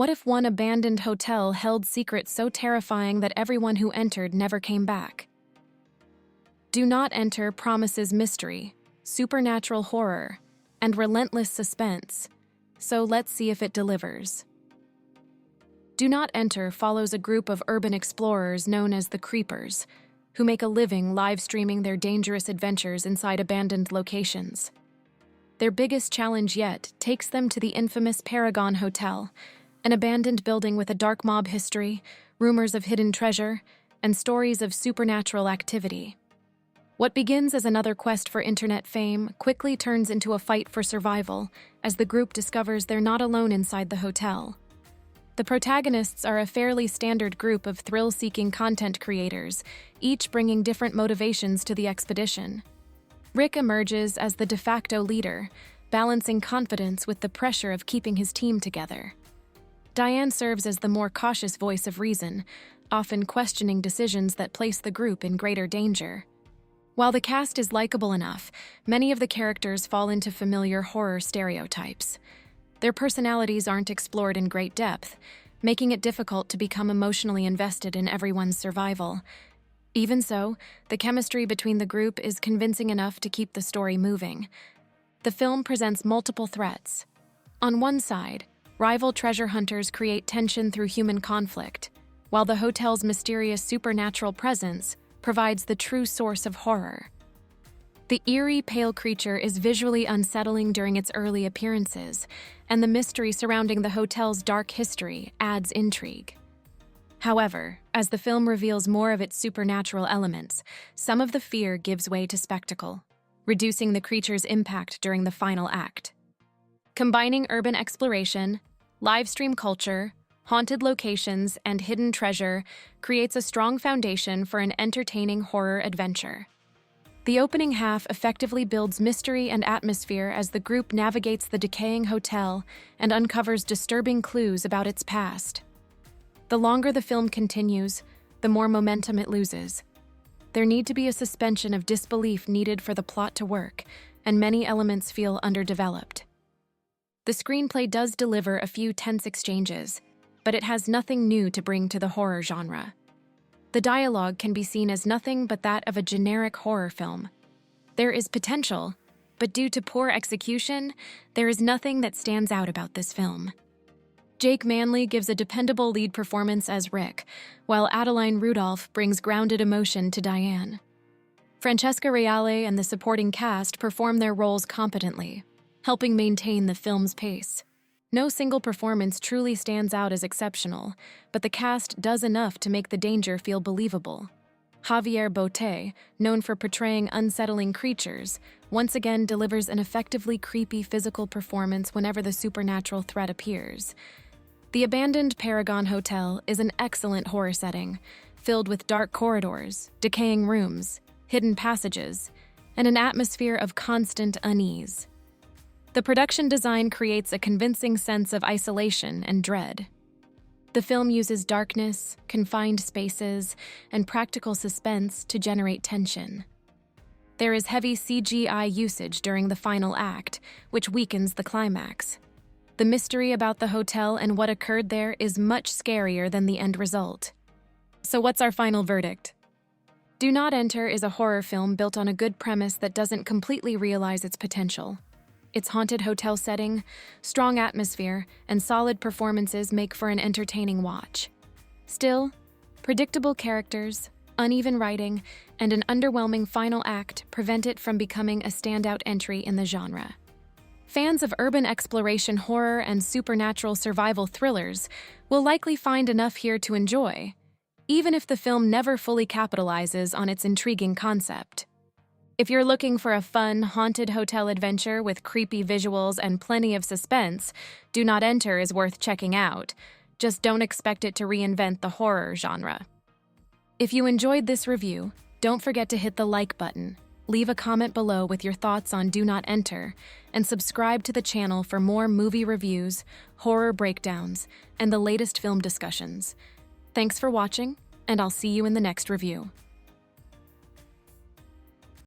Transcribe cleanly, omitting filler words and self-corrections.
What if one abandoned hotel held secrets so terrifying that everyone who entered never came back? Do Not Enter promises mystery, supernatural horror, and relentless suspense, so let's see if it delivers. Do Not Enter follows a group of urban explorers known as the Creepers, who make a living live-streaming their dangerous adventures inside abandoned locations. Their biggest challenge yet takes them to the infamous Paragon Hotel, an abandoned building with a dark mob history, rumors of hidden treasure, and stories of supernatural activity. What begins as another quest for internet fame quickly turns into a fight for survival as the group discovers they're not alone inside the hotel. The protagonists are a fairly standard group of thrill-seeking content creators, each bringing different motivations to the expedition. Rick emerges as the de facto leader, balancing confidence with the pressure of keeping his team together. Diane serves as the more cautious voice of reason, often questioning decisions that place the group in greater danger. While the cast is likable enough, many of the characters fall into familiar horror stereotypes. Their personalities aren't explored in great depth, making it difficult to become emotionally invested in everyone's survival. Even so, the chemistry between the group is convincing enough to keep the story moving. The film presents multiple threats. On one side, rival treasure hunters create tension through human conflict, while the hotel's mysterious supernatural presence provides the true source of horror. The eerie, pale creature is visually unsettling during its early appearances, and the mystery surrounding the hotel's dark history adds intrigue. However, as the film reveals more of its supernatural elements, some of the fear gives way to spectacle, reducing the creature's impact during the final act. Combining urban exploration, live stream culture, haunted locations, and hidden treasure creates a strong foundation for an entertaining horror adventure. The opening half effectively builds mystery and atmosphere as the group navigates the decaying hotel and uncovers disturbing clues about its past. The longer the film continues, the more momentum it loses. There need to be a suspension of disbelief needed for the plot to work, and many elements feel underdeveloped. The screenplay does deliver a few tense exchanges, but it has nothing new to bring to the horror genre. The dialogue can be seen as nothing but that of a generic horror film. There is potential, but due to poor execution, there is nothing that stands out about this film. Jake Manley gives a dependable lead performance as Rick, while Adeline Rudolph brings grounded emotion to Diane. Francesca Reale and the supporting cast perform their roles competently, helping maintain the film's pace. No single performance truly stands out as exceptional, but the cast does enough to make the danger feel believable. Javier Botet, known for portraying unsettling creatures, once again delivers an effectively creepy physical performance whenever the supernatural threat appears. The abandoned Paragon Hotel is an excellent horror setting, filled with dark corridors, decaying rooms, hidden passages, and an atmosphere of constant unease. The production design creates a convincing sense of isolation and dread. The film uses darkness, confined spaces, and practical suspense to generate tension. There is heavy CGI usage during the final act, which weakens the climax. The mystery about the hotel and what occurred there is much scarier than the end result. So what's our final verdict? Do Not Enter is a horror film built on a good premise that doesn't completely realize its potential. Its haunted hotel setting, strong atmosphere, and solid performances make for an entertaining watch. Still, predictable characters, uneven writing, and an underwhelming final act prevent it from becoming a standout entry in the genre. Fans of urban exploration horror and supernatural survival thrillers will likely find enough here to enjoy, even if the film never fully capitalizes on its intriguing concept. If you're looking for a fun, haunted hotel adventure with creepy visuals and plenty of suspense, Do Not Enter is worth checking out. Just don't expect it to reinvent the horror genre. If you enjoyed this review, don't forget to hit the like button, leave a comment below with your thoughts on Do Not Enter, and subscribe to the channel for more movie reviews, horror breakdowns, and the latest film discussions. Thanks for watching, and I'll see you in the next review.